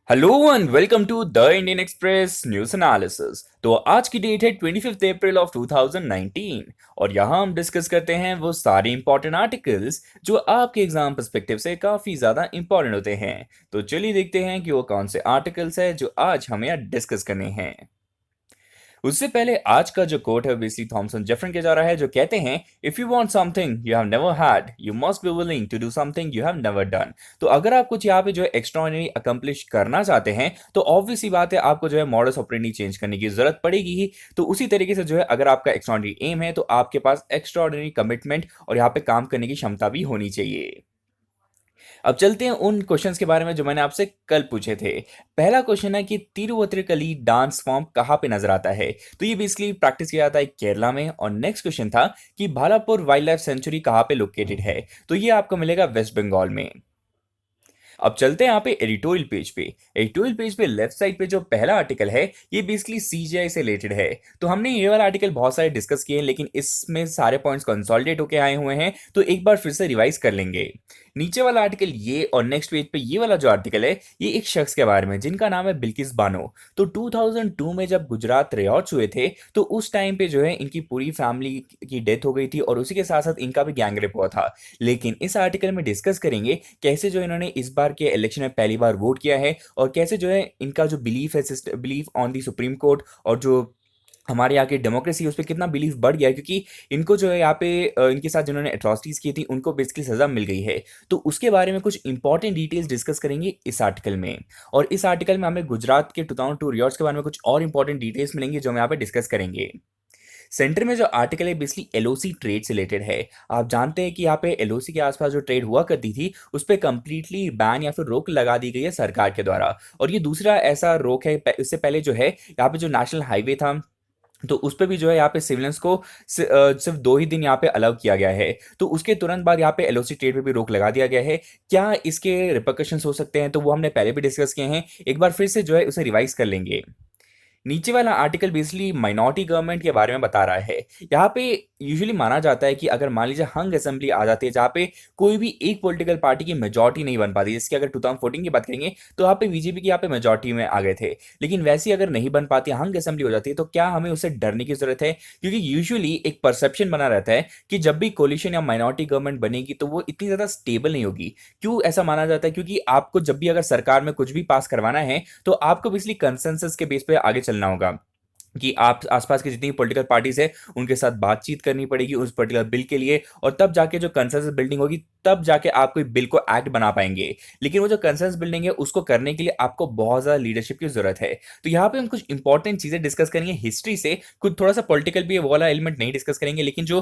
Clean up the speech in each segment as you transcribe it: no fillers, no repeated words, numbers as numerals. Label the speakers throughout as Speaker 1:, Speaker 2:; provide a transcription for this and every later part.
Speaker 1: Hello and welcome to the Indian Express news analysis. तो आज की डेट है 25 अप्रैल ऑफ 2019 और यहाँ हम डिस्कस करते हैं वो सारे इंपॉर्टेंट आर्टिकल्स जो आपके एग्जाम पर्सपेक्टिव से काफी ज्यादा इंपॉर्टेंट होते हैं। तो चलिए देखते हैं कि वो कौन से आर्टिकल्स हैं जो आज हमें डिस्कस करने हैं। उससे पहले आज का जो कोट है बेसिकली थॉमसन जेफरसन के जा रहा है, जो कहते हैं if you want something you have never had you must be willing to do something you have never done. तो अगर आप कुछ यहाँ पे जो है एक्स्ट्राऑर्डिनरी अकम्प्लिश करना चाहते हैं तो ऑब्वियस सी बात है आपको जो है मॉडस ऑपरेंडी चेंज करने की जरूरत पड़ेगी ही। तो उसी तरीके से जो है अगर आपका एक्स्ट्राऑर्डिनरी एम है तो आपके पास एक्स्ट्राऑर्डिनरी कमिटमेंट और यहाँ पे काम करने की क्षमता भी होनी चाहिए। अब चलते हैं उन क्वेश्चंस के बारे में जो मैंने आपसे कल पूछे थे। पहला क्वेश्चन है कि तिरुवतिरकली डांस फॉर्म कहाँ पे नजर आता है। तो ये बेसिकली प्रैक्टिस किया जाता है केरला में। और नेक्स्ट क्वेश्चन था कि भालापुर वाइल्ड लाइफ सेंचुरी कहाँ पे लोकेटेड है। तो ये आपको मिलेगा वेस्ट बंगाल में। अब चलते हैं यहाँ पे एडिटोरियल पेज पे। एडिटोरियल पेज पे लेफ्ट साइड पे जो पहला आर्टिकल है ये बेसिकली सीजीआई से रिलेटेड है। तो हमने ये वाला आर्टिकल बहुत सारे डिस्कस किए हैं लेकिन इसमें सारे पॉइंट्स कंसोलिडेट होके आए हुए हैं, तो एक बार फिर से रिवाइज कर लेंगे। नीचे वाला आर्टिकल ये और नेक्स्ट पेज पे ये वाला जो आर्टिकल है ये एक शख्स के बारे में जिनका नाम है बिल्किस बानो। तो 2002 में जब गुजरात रियॉट्स हुए थे तो उस टाइम पे जो है इनकी पूरी फैमिली की डेथ हो गई थी और उसी के साथ साथ इनका भी गैंग रेप हुआ था। लेकिन इस आर्टिकल में डिस्कस करेंगे कैसे जो इन्होंने इस बार के इलेक्शन में पहली बार वोट किया है और कैसे जो है इनका जो बिलीफ है, belief on the supreme court और जो हमारे यहाँ की डेमोक्रेसी है उस पर कितना बिलीफ बढ़ गया है, क्योंकि इनको जो है यहाँ पे इनके साथ जिन्होंने एट्रॉसिटीज की थी उनको बेसिकली सजा मिल गई है। तो उसके बारे में कुछ इंपॉर्टेंट डिटेल्स डिस्कस करेंगे इस आर्टिकल में। और इस आर्टिकल में हमें गुजरात के 2002 रियॉट्स के बारे में कुछ और इंपॉर्टेंट डिटेल्स मिलेंगे जो हम यहाँ पे डिस्कस करेंगे। सेंटर में जो आर्टिकल है बेसिकली एलओसी ट्रेड से रिलेटेड है। आप जानते हैं कि यहाँ पे एलओसी के आसपास जो ट्रेड हुआ करती थी उस पर कंप्लीटली बैन या फिर रोक लगा दी गई है सरकार के द्वारा। और ये दूसरा ऐसा रोक है, इससे पहले जो है यहाँ पे जो नेशनल हाईवे था तो उस पे भी जो है यहाँ पे सिविलियंस को सिर्फ 2 ही दिन यहाँ पे अलाउ किया गया है। तो उसके तुरंत बाद यहाँ पे एलओसी ट्रेड पे भी रोक लगा दिया गया है। क्या इसके रिpercussions हो सकते हैं तो वो हमने पहले भी डिस्कस किए हैं, एक बार फिर से जो है उसे रिवाइज कर लेंगे। नीचे वाला आर्टिकल बेसिकली माइनॉरिटी गवर्नमेंट के बारे में बता रहा है। यहाँ पे यूजुअली माना जाता है कि अगर मान लीजिए हंग असेंबली आ जाती है जहाँ पे कोई भी एक पॉलिटिकल पार्टी की मेजॉरिटी नहीं बन पाती, जैसे कि अगर 2014 की बात करेंगे तो यहाँ पे बीजेपी की यहाँ पे मेजॉरिटी में आ गए थे, लेकिन वैसी अगर नहीं बन पाती हंग असेंबली हो जाती है तो क्या हमें उससे डरने की जरूरत है? क्योंकि यूजुअली एक परसेप्शन बना रहता है कि जब भी कोलिशन या माइनॉरिटी गवर्नमेंट बनेगी तो वो इतनी ज्यादा स्टेबल नहीं होगी। क्यों ऐसा माना जाता है? क्योंकि आपको जब भी अगर सरकार में कुछ भी पास करवाना है तो आपको बेसिकली कंसेंसस के बेस पे आगे चलना होगा कि आप आसपास की जितनी पॉलिटिकल पार्टीज है उनके साथ बातचीत करनी पड़ेगी उस पर्टिकुलर बिल के लिए, और तब जाके जो कंसेंसस बिल्डिंग होगी तब जाके आप कोई बिल को एक्ट बना पाएंगे। लेकिन वो जो कंसेंसस बिल्डिंग है उसको करने के लिए आपको बहुत ज्यादा लीडरशिप की जरूरत है। तो यहाँ पे हम कुछ इंपॉर्टेंट चीजें डिस्कस करेंगे हिस्ट्री से, कुछ थोड़ा सा पॉलिटिकल भी वो वाला एलिमेंट नहीं डिस्कस करेंगे, लेकिन जो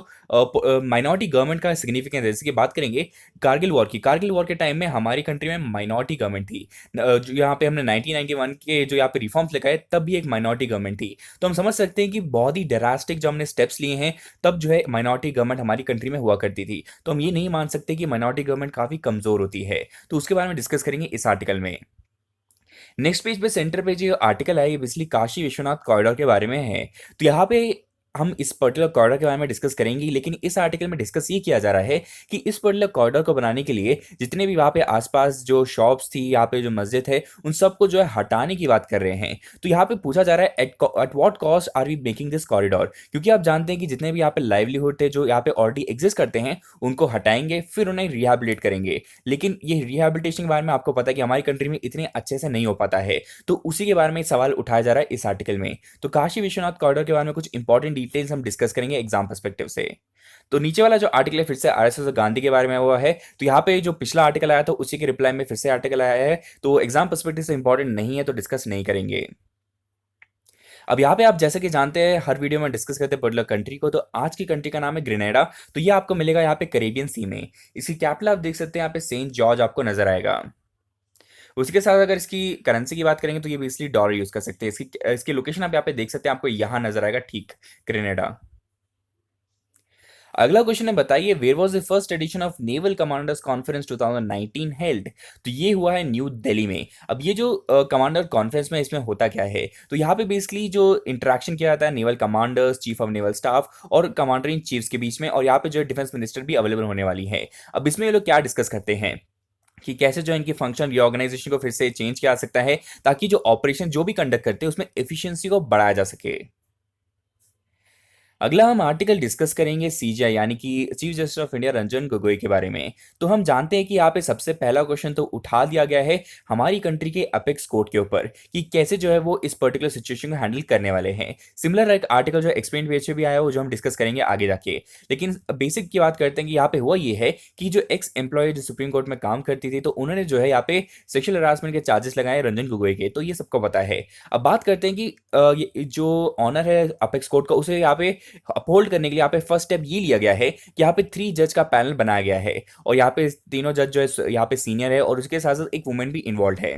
Speaker 1: माइनॉरिटी गवर्नमेंट का सिग्निफिकेंस है जैसे कि बात करेंगे कारगिल वॉर के टाइम में हमारी कंट्री में माइनॉरिटी गवर्नमेंट थी। जो यहाँ पे हमने 1991 के जो यहाँ पे रिफॉर्म्स लिखा है तब भी एक माइनॉरिटी गवर्नमेंट थी। तो हम समझ सकते हैं कि बहुत ही ड्रास्टिक जो हमने स्टेप्स लिए हैं तब जो है माइनॉरिटी गवर्नमेंट हमारी कंट्री में हुआ करती थी। तो हम ये नहीं मान सकते कि माइनॉरिटी गवर्नमेंट काफी कमजोर होती है। तो उसके बारे में डिस्कस करेंगे इस आर्टिकल में। नेक्स्ट पेज पे सेंटर पे जो आर्टिकल है ये बेसिकली काशी विश्वनाथ कॉरिडोर के बारे में है। तो यहाँ पे हम इस पर्टिकुलर कॉरिडोर के बारे में डिस्कस करेंगे, लेकिन इस आर्टिकल में डिस्कस ये किया जा रहा है कि इस पर्टिकुलर कॉरिडोर को बनाने के लिए जितने भी वहाँ पे आसपास जो शॉप्स थी, यहाँ पे जो मस्जिद है, उन सबको जो है हटाने की बात कर रहे हैं। तो यहाँ पे पूछा जा रहा है at what cost are we making this corridor, क्योंकि आप जानते हैं कि जितने भी यहाँ पे लाइवलीहुड थे जो यहाँ पे ऑलरेडी एग्जिस्ट करते हैं उनको हटाएंगे फिर उन्हें रिहेबिलिटेट करेंगे। लेकिन ये रिहेबिलिटेशन के बारे में आपको पता है कि हमारी कंट्री में इतने अच्छे से नहीं हो पाता है, तो उसी के बारे में सवाल उठाया जा रहा है इस आर्टिकल में। तो काशी विश्वनाथ कॉरिडोर के बारे में कुछ इंपॉर्टेंट डिटेल्स हम डिस्कस करेंगे एग्जाम पर्सपेक्टिव से। तो नीचे वाला जो आर्टिकल है फिर से आरएसएस और गांधी के बारे में हुआ है। तो यहाँ पे जो पिछला आर्टिकल आया था उसी के रिप्लाई में फिर से आर्टिकल आया है, तो एग्जाम पर्सपेक्टिव से इंपॉर्टेंट नहीं है तो डिस्कस नहीं करेंगे। अब यहाँ पे आप जैसे कि जानते हैं हर वीडियो में डिस्कस करते हैं पर्टिकुलर कंट्री को, तो आज की कंट्री का नाम है ग्रेनेडा। तो ये आपको मिलेगा यहाँ पे कैरेबियन सी में। इसकी कैपिटल आप देख सकते हैं यहाँ पे सेंट जॉर्ज आपको नजर आएगा। उसके साथ अगर इसकी करेंसी की बात करेंगे तो ये बेसिकली डॉलर यूज कर सकते हैं। इसकी इसकी लोकेशन आप यहाँ पे देख सकते हैं, आपको यहाँ नजर आएगा, ठीक, ग्रेनेडा। अगला क्वेश्चन है, बताइए where was the first edition of naval commanders conference 2019 held. तो ये हुआ है न्यू दिल्ली में। अब ये जो कमांडर कॉन्फ्रेंस में इसमें होता क्या है, तो यहाँ पे बेसिकली जो इंटरेक्शन किया जाता है naval commanders, chief of naval staff और कमांडर इन चीफ्स के बीच में, और यहाँ पे जो डिफेंस मिनिस्टर भी अवेलेबल होने वाली है। अब इसमें ये लोग क्या डिस्कस करते हैं, कि कैसे जो इनकी फंक्शन रीऑर्गेनाइजेशन को फिर से चेंज किया जा सकता है, ताकि जो ऑपरेशन जो भी कंडक्ट करते हैं उसमें एफिशिएंसी को बढ़ाया जा सके। अगला हम आर्टिकल डिस्कस करेंगे सीजीआई यानी कि chief justice of India Ranjan Gogoi के बारे में। तो हम जानते हैं कि यहाँ पे सबसे पहला क्वेश्चन तो उठा दिया गया है हमारी कंट्री के अपेक्स कोर्ट के ऊपर कि कैसे जो है वो इस पर्टिकुलर सिचुएशन को हैंडल करने वाले हैं। सिमिलर एक आर्टिकल जो एक्सप्लेन पेज पे भी आया हो जो हम डिस्कस करेंगे आगे जाके। लेकिन बेसिक की बात करते हैं कि यहाँ पे हुआ ये है कि जो एक्स एम्प्लॉय जो सुप्रीम कोर्ट में काम करती थी तो उन्होंने जो है यहाँ पे सेक्सुअल हरासमेंट के चार्जेस लगाए रंजन गोगोई के, तो ये सबको पता है। अब बात करते हैं कि ये जो ऑनर है अपेक्स कोर्ट का उसे यहाँ पे अपहोल्ड करने के लिए यहाँ पे फर्स्ट स्टेप ये लिया गया है कि यहाँ पे 3 जज का पैनल बनाया गया है और यहाँ पे तीनों जज जो है यहाँ पे सीनियर है और उसके साथ साथ एक वुमेन भी इन्वॉल्व है।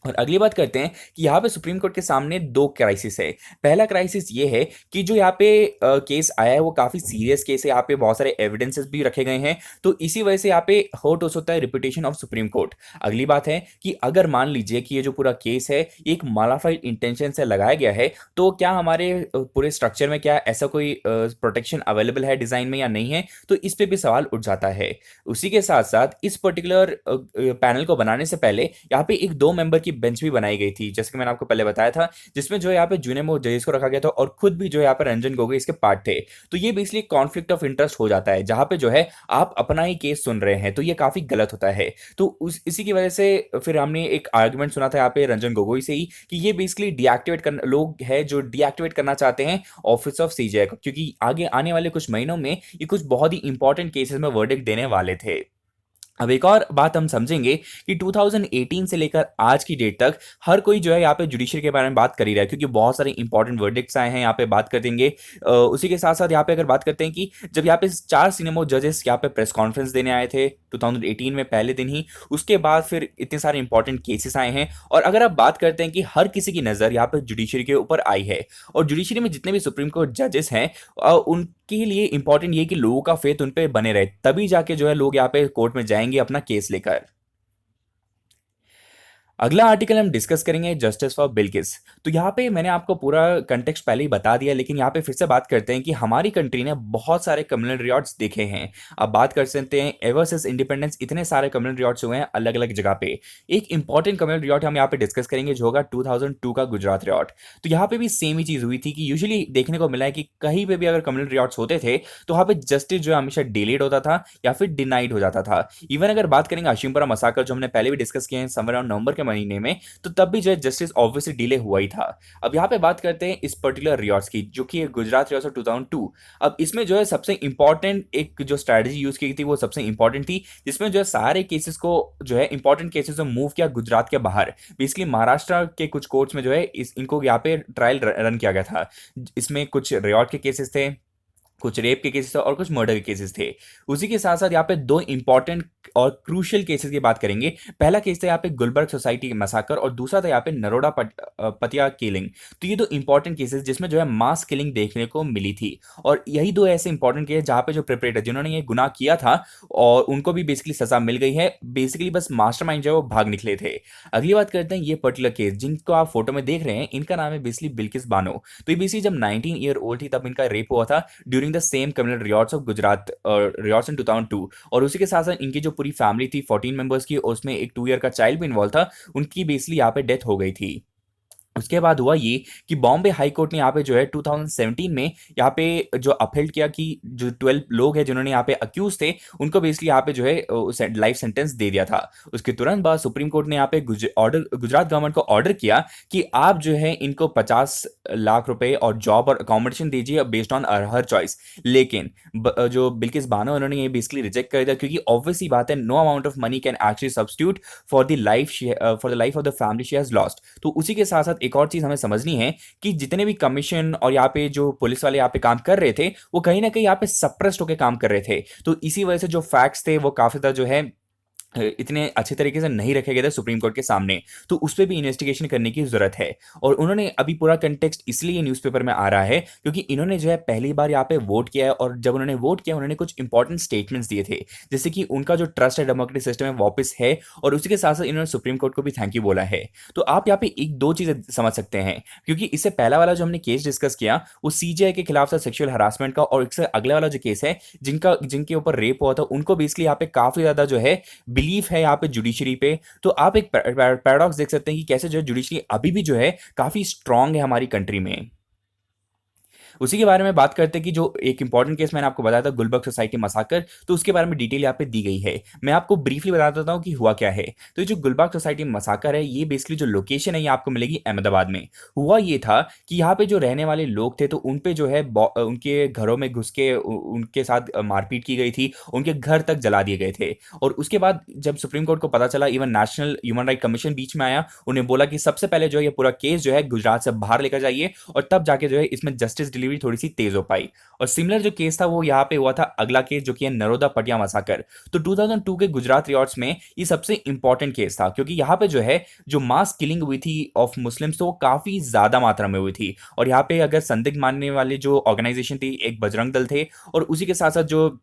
Speaker 1: और अगली बात करते हैं कि यहाँ पे सुप्रीम कोर्ट के सामने दो क्राइसिस है। पहला क्राइसिस ये है कि जो यहाँ पे केस आया है वो काफी सीरियस केस है, यहाँ पे बहुत सारे एविडेंसेस भी रखे गए हैं, तो इसी वजह से यहाँ पे हर्ट हो सकता है रिपुटेशन ऑफ सुप्रीम कोर्ट। अगली बात है कि अगर मान लीजिए कि ये जो पूरा केस है एक मालाफाइड इंटेंशन से लगाया गया है, तो क्या हमारे पूरे स्ट्रक्चर में क्या ऐसा कोई प्रोटेक्शन अवेलेबल है डिजाइन में या नहीं है, तो इस पे भी सवाल उठ जाता है। उसी के साथ साथ इस पर्टिकुलर पैनल को बनाने से पहले यहाँ पे एक 2 मेंबर की बेंच भी बनाई गई थी, जैसे कि मैंने आपको पहले बताया था, जिसमें जो है यहाँ पे जूनियर मोस्ट जजेस को रखा गया था और खुद भी जो है यहाँ पे रंजन गोगोई इसके पार्ट थे। तो ये बेसिकली कॉन्फ्लिक्ट ऑफ इंटरेस्ट हो जाता है जहां पे जो है आप अपना ही केस सुन रहे हैं, तो ये काफी गलत होता है। तो इसी की वजह से फिर हमने एक आर्गुमेंट सुना था यहाँ पे रंजन गोगोई से ही कि ये बेसिकली डीएक्टिवेट करना लोग है जो डीएक्टिवेट करना चाहते हैं ऑफिस ऑफ सीजीआई को, क्योंकि आगे आने वाले कुछ महीनों में ये कुछ बहुत ही इंपॉर्टेंट केसेस में वर्डिक्ट देने वाले थे। अब एक और बात हम समझेंगे कि 2018 से लेकर आज की डेट तक हर कोई जो है यहाँ पे जुडिशरी के बारे में बात कर ही रहा है, क्योंकि बहुत सारे इंपॉर्टेंट वर्डिक्ट्स आए हैं, यहाँ पे बात कर देंगे। उसी के साथ साथ यहाँ पे अगर बात करते हैं कि जब यहाँ पे 4 सीनियर जजेस यहाँ पे प्रेस कॉन्फ्रेंस देने आए थे 2018 में पहले दिन ही, उसके बाद फिर इतने सारे इंपॉर्टेंट केसेस आए हैं। और अगर आप बात करते हैं कि हर किसी की नज़र यहाँ पे जुडिशरी के ऊपर आई है और जुडिशरी में जितने भी सुप्रीम कोर्ट जजेस हैं उनके लिए इंपॉर्टेंट ये कि लोगों का फेथ उन पे बने रहे, तभी जाके जो है लोग यहाँ पे कोर्ट में जाएंगे अपना केस लेकर। अगला आर्टिकल हम डिस्कस करेंगे जस्टिस फॉर बिल्किस। तो यहाँ पे मैंने आपको पूरा कंटेक्स्ट पहले ही बता दिया, लेकिन यहाँ पे फिर से बात करते हैं कि हमारी कंट्री ने बहुत सारे कम्युनल रियॉट्स देखे हैं। अब बात कर सकते हैं एवर सिंस इंडिपेंडेंस इतने सारे कम्युनल रियॉट्स हुए हैं अलग अलग जगह पे। एक इंपॉर्टेंट कम्युनल रियॉट हम यहाँ पे डिस्कस करेंगे जो होगा 2002 का गुजरात रियॉट। तो यहाँ पे भी सेम ही चीज हुई थी कि यूजुअली देखने को मिला है कि कहीं पे भी अगर कम्युनल रियॉट्स होते थे तो वहाँ पे जस्टिस जो है हमेशा डिलेड होता था या फिर डिनाइड हो जाता था। इवन अगर बात करेंगे अशिमपुरा मसाकर जो हमने पहले भी डिस्कस किए हैं समवेयर अराउंड नवंबर के महीने में, तो तब भी जो है जस्टिस ऑब्वियसली डिले हुआ ही था। अब यहाँ पे बात करते हैं इस पर्टिकुलर रियॉट्स की जो कि गुजरात रियॉट्स ऑफ 2002। अब इसमें जो है सबसे इंपॉर्टेंट एक जो स्ट्रैटेजी यूज की गई थी वो सबसे इंपॉर्टेंट थी, जिसमें जो है सारे केसेस को जो है इंपॉर्टेंट केसेस को मूव किया गुजरात के बाहर। बेसिकली महाराष्ट्र के कुछ कोर्ट्स में जो है इनको यहाँ पे ट्रायल रन किया गया था। इसमें कुछ रियॉट के केसेस थे, कुछ रेप के केसेस थे और कुछ मर्डर के केसेस थे। उसी के साथ साथ यहाँ पे 2 इंपॉर्टेंट और क्रूशियल केसेस की बात करेंगे। पहला केस था यहाँ पे गुलबर्ग सोसाइटी मसाकर और दूसरा था यहाँ पे नरोडा पतिया किलिंग। तो ये 2 इंपॉर्टेंट केसेस जिसमें जो है मास किलिंग देखने को मिली थी, और यही 2 ऐसे इंपॉर्टेंट केस जहाँ पे जो प्रिपरेटर जिन्होंने ये गुनाह किया था और उनको भी बेसिकली सजा मिल गई है। बेसिकली बस मास्टरमाइंड जो है वो भाग निकले थे। अगली बात करते हैं ये पर्टिकुलर केस जिनको आप फोटो में देख रहे हैं, इनका नाम है बेसिकली बिल्किस बानो। तो ये बेसिकली जब 19 ईयर ओल्ड थी तब इनका रेप हुआ था during the same communal riots of Gujarat riots in 2002। और उसी के साथ साथ इनकी जो पूरी फैमिली थी 14 मेंबर्स की, और उसमें एक 2 ईयर का चाइल्ड भी इन्वॉल्व था, उनकी बेसिकली यहाँ पे डेथ हो गई थी। उसके बाद हुआ ये कि बॉम्बे हाई कोर्ट ने यहाँ पे जो है 2017 में यहाँ पे जो अपहेल्ड किया कि जो 12 लोग हैं जिन्होंने यहाँ पे अक्यूज थे उनको बेसिकली यहाँ पे जो है लाइफ सेंटेंस दे दिया था। उसके तुरंत बाद सुप्रीम कोर्ट ने यहाँ पे गुजरात गवर्नमेंट को ऑर्डर किया कि आप जो है इनको 50 लाख रुपए और जॉब और अकोमोडेशन दीजिए बेस्ड ऑन हर चॉइस। लेकिन जो बिल्किस बानो उन्होंने ये बेसिकली रिजेक्ट कर दिया, क्योंकि ऑब्वियसली बात है no amount of money can actually substitute for the life of the family she has lost. तो उसी के साथ साथ एक और चीज हमें समझनी है कि जितने भी कमीशन और यहाँ पे जो पुलिस वाले यहाँ पे काम कर रहे थे वो कहीं ना कहीं यहाँ पे सप्रेस्ड होकर काम कर रहे थे। तो इसी वजह से जो फैक्ट्स थे वो काफी ज्यादा जो है इतने अच्छे तरीके से नहीं रखे गए थे सुप्रीम कोर्ट के सामने, तो उस पर भी इन्वेस्टिगेशन करने की जरूरत है। और उन्होंने अभी पूरा कंटेक्स्ट इसलिए न्यूज़पेपर में आ रहा है क्योंकि इन्होंने जो है पहली बार यहाँ पे वोट किया है, और जब उन्होंने वोट किया उन्होंने कुछ इंपॉर्टेंट स्टेटमेंट्स दिए थे, जैसे कि उनका जो ट्रस्ट है डेमोक्रेटिक सिस्टम में वापस है, और उसी के साथ साथ इन्होंने सुप्रीम कोर्ट को भी थैंक यू बोला है। तो आप यहाँ पे एक दो चीजें समझ सकते हैं, क्योंकि इससे पहला वाला जो हमने केस डिस्कस किया वो सीजीआई के खिलाफ था सेक्सुअल हरासमेंट का, और इससे अगले वाला जो केस है जिनके ऊपर रेप हुआ था उनको बेसिकली यहाँ पे काफी ज्यादा जो है बिलीफ है यहाँ पे जुडिशरी पे, तो आप एक पैराडॉक्स देख सकते हैं कि कैसे जो है जुडिशरी अभी भी जो है काफ़ी स्ट्रांग है हमारी कंट्री में। उसी के बारे में बात करते हैं कि जो एक इंपॉर्टेंट केस मैंने आपको बताया था गुलबर्ग सोसाइटी मसाकर, तो उसके बारे में डिटेल यहाँ पे दी गई है। मैं आपको ब्रीफली बता देता हूँ कि हुआ क्या है। तो ये जो गुलबर्ग सोसाइटी मसाकर है, ये बेसिकली जो लोकेशन है ये आपको मिलेगी अहमदाबाद में। हुआ ये था कि यहाँ पे जो रहने वाले लोग थे, तो उन पे जो है उनके घरों में घुस के उनके साथ मारपीट की गई थी, उनके घर तक जला दिए गए थे। और उसके बाद जब सुप्रीम कोर्ट को पता चला, even national human right commission बीच में आया, उन्हें बोला कि सबसे पहले जो है ये पूरा केस जो है गुजरात से बाहर लेकर जाइए, और तब जाके जो है इसमें जस्टिस डिलीवरी थोड़ी सी तेज हो पाई। और सिमिलर जो केस था वो यहाँ पे हुआ था अगला केस, जो कि है नरोदा पटिया मसाकर। तो 2002 के गुजरात रियॉट्स में ये सबसे इंपॉर्टेंट केस था, क्योंकि यहाँ पे जो है जो मास किलिंग हुई थी ऑफ मुस्लिम्स, तो वो काफी ज्यादा मात्रा में हुई थी। और यहाँ पे अगर संदिग्ध मानने वाले जो ऑर्गेनाइजेशन थी, एक बजरंग दल थे, और उसी के साथ साथ जो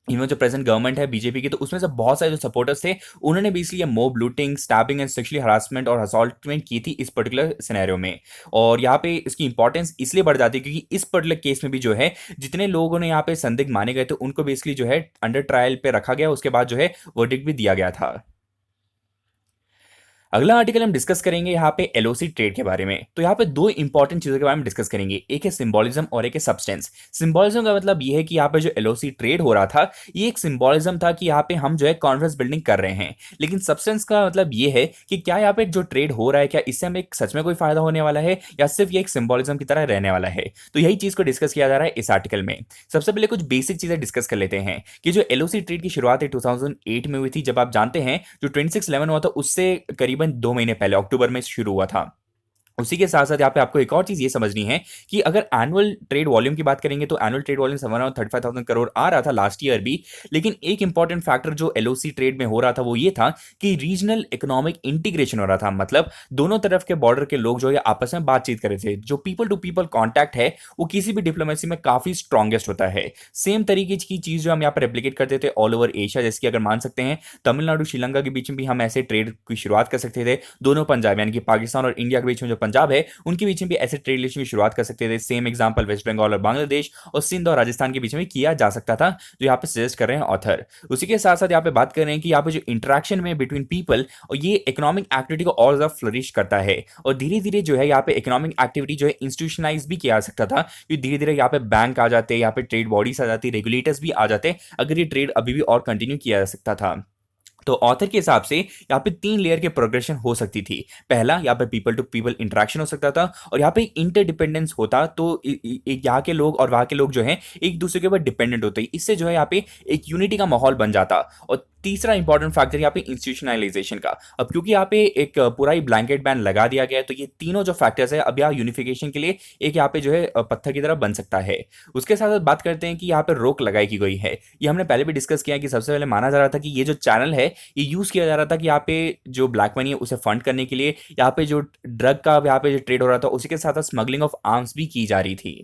Speaker 1: इवन जो प्रेजेंट गवर्नमेंट है बीजेपी की, तो उसमें से बहुत सारे जो सपोर्टर्स थे, उन्होंने भी इसलिए mob looting, stabbing and sexually harassment और असॉल्टमेंट की थी इस पर्टिकुलर सिनेरियो में। और यहाँ पे इसकी इंपॉर्टेंस इसलिए बढ़ जाती है क्योंकि इस पर्टिकुलर केस में भी जो है जितने लोगों ने यहाँ पे संदिग्ध माने गए थे, उनको बेसिकली जो है अंडर ट्रायल पे रखा गया, उसके बाद जो है वर्डिक्ट भी दिया गया था। अगला आर्टिकल हम डिस्कस करेंगे यहाँ पे एलओसी ट्रेड के बारे में। तो यहाँ पे दो इंपॉर्टेंट चीजों के बारे में डिस्कस करेंगे, एक है सिंबोलिज्म और एक है सब्सटेंस। सिंबोलिज्म का मतलब ये है कि यहाँ पे जो एलओसी ट्रेड हो रहा था, ये एक सिंबोलिज्म था कि यहाँ पे हम जो है कॉन्फिडेंस बिल्डिंग कर रहे हैं। लेकिन सब्सटेंस का मतलब ये है कि क्या यहाँ पे जो ट्रेड हो रहा है, क्या इससे हमें सच में कोई फायदा होने वाला है, या सिर्फ ये एक सिंबोलिज्म की तरह रहने वाला है। तो यही चीज को डिस्कस किया जा रहा है इस आर्टिकल में। सबसे पहले कुछ बेसिक चीजें डिस्कस कर लेते हैं कि जो एलओसी ट्रेड की शुरुआत है 2008 में हुई थी, जब आप जानते हैं जो 26/11 हुआ था उससे करीबन 2 महीने पहले अक्टूबर में शुरू हुआ था। उसी के साथ साथ यहाँ पे आपको एक और चीज ये समझनी है कि अगर एनुअल ट्रेड वॉल्यूम की बात करेंगे, तो एनुअल ट्रेड वॉल्यूम समझ 35,000 करोड़ आ रहा था लास्ट ईयर भी। लेकिन एक इंपॉर्टेंट फैक्टर जो एलओसी ट्रेड में हो रहा था वो ये था कि रीजनल इकोनॉमिक इंटीग्रेशन हो रहा था। मतलब दोनों तरफ के बॉर्डर के लोग जो है आपस में बातचीत कर रहे थे। जो पीपल टू पीपल कॉन्टैक्ट है वो किसी भी डिप्लोमेसी में काफी स्ट्रॉन्गेस्ट होता है। सेम तरीके की चीज जो हम यहाँ पर रेप्लिकेट करते थे ऑल ओवर एशिया, जैसे कि अगर मान सकते हैं तमिलनाडु श्रीलंका के बीच में भी हम ऐसे ट्रेड की शुरुआत कर सकते थे। दोनों पंजाब यानी कि पाकिस्तान और इंडिया के बीच में जो पंजाब है, उनके बीच में भी ऐसे ट्रेड रिलेशन की शुरुआत कर सकते थे। सेम एग्जांपल वेस्ट बंगाल और बांग्लादेश और सिंध और राजस्थान के बीच में किया जा सकता था, जो यहाँ पे सजेस्ट कर रहे हैं ऑथर। उसी के साथ साथ यहाँ पे बात कर रहे हैं कि यहाँ पे जो इंटरेक्शन में बिटवीन पीपल, और ये इकोनॉमिक एक्टिविटी को और ज्यादा फ्लरिश करता है। और धीरे धीरे जो है यहाँ पे इकोनॉमिक एक्टिविटी जो है इंस्टीट्यूशनलाइज भी किया जा सकता था, क्योंकि धीरे धीरे यहाँ पे बैंक आ जाते, यहाँ पे ट्रेड बॉडीज आ जाती, रेगुलेटर्स भी आ जाते, अगर ये ट्रेड अभी भी और कंटिन्यू किया जा सकता था। तो ऑथर के हिसाब से यहाँ पे 3 लेयर के प्रोग्रेशन हो सकती थी। पहला, यहाँ पे पीपल टू पीपल इंटरेक्शन हो सकता था, और यहाँ पे इंटरडिपेंडेंस होता, तो यहाँ के लोग और वहाँ के लोग जो हैं एक दूसरे के ऊपर डिपेंडेंट होते, इससे जो है यहाँ पे एक यूनिटी का माहौल बन जाता। और तीसरा इंपॉर्टेंट फैक्टर यहाँ पे इंस्टीट्यूशनलाइजेशन का। अब क्योंकि यहाँ पे एक पूरा ही ब्लैंकेट बैन लगा दिया गया है, तो ये तीनों जो फैक्टर्स है अब यहाँ यूनिफिकेशन के लिए एक यहाँ पे जो है पत्थर की तरह बन सकता है। उसके साथ साथ बात करते हैं कि यहाँ पे रोक लगाई की गई है। ये हमने पहले भी डिस्कस किया कि सबसे पहले माना जा रहा था कि ये जो चैनल है ये यूज किया जा रहा था कि यहाँ पे जो ब्लैक मनी है उसे फंड करने के लिए, यहाँ पे जो ड्रग का यहाँ पे जो ट्रेड हो रहा था उसी के साथ साथ स्मगलिंग ऑफ आर्म्स भी की जा रही थी।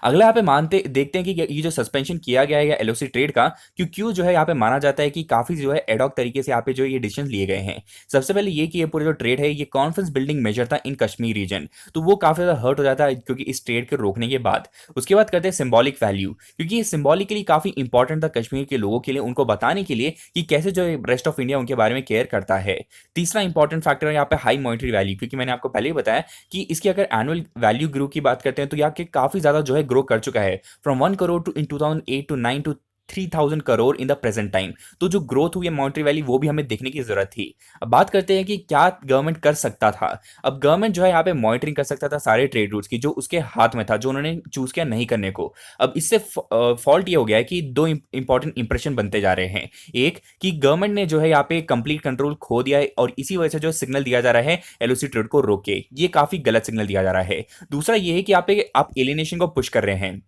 Speaker 1: अगला यहाँ पे मानते देखते हैं कि ये जो सस्पेंशन किया गया है या एलओसी ट्रेड का, क्यों जो है यहाँ पे माना जाता है कि काफी जो है एडॉक तरीके से यहाँ पे जो ये डिसीजन लिए गए हैं। सबसे पहले ये कि ये पूरे जो ट्रेड है ये कॉन्फ्रेंस बिल्डिंग मेजर था इन कश्मीर रीजन, तो वो काफी ज्यादा हर्ट हो जाता है क्योंकि इस ट्रेड के रोकने के बाद। उसके बाद करते हैं सिंबॉलिक वैल्यू, क्योंकि ये सिंबॉलिकली काफी इंपॉर्टेंट था कश्मीर के लोगों के लिए, उनको बताने के लिए कि कैसे जो रेस्ट ऑफ इंडिया उनके बारे में केयर करता है। तीसरा इंपॉर्टेंट फैक्टर है यहाँ पे हाई मॉनिटरी वैल्यू, क्योंकि मैंने आपको पहले ही बताया कि इसकी अगर एनुअल वैल्यू ग्रो की बात करते हैं तो यहाँ के काफी ज्यादा जो है ग्रो कर चुका है, from 1 crore to in 2008 to 9 to 3,000 crore in the present time. तो जो ग्रोथ हुई है मॉनेटरी वैल्यू वो भी हमें देखने की जरूरत थी। अब बात करते हैं कि क्या गवर्नमेंट कर सकता था। अब गवर्नमेंट जो है यहाँ पे मॉनिटरिंग कर सकता था सारे ट्रेड रूट्स की जो उसके हाथ में था, जो उन्होंने चूज किया नहीं करने को। अब इससे फॉल्ट ये हो गया है कि दो इंपॉर्टेंट इंप्रेशन बनते जा रहे हैं। एक कि गवर्नमेंट ने जो है यहाँ पे कंप्लीट कंट्रोल खो दिया है, और इसी वजह से जो सिग्नल दिया जा रहा है एलओसी ट्रेड को रोके, ये काफी गलत सिग्नल दिया जा रहा है। दूसरा ये है कि यहाँ पे आप एलिनेशन को पुश कर रहे हैं,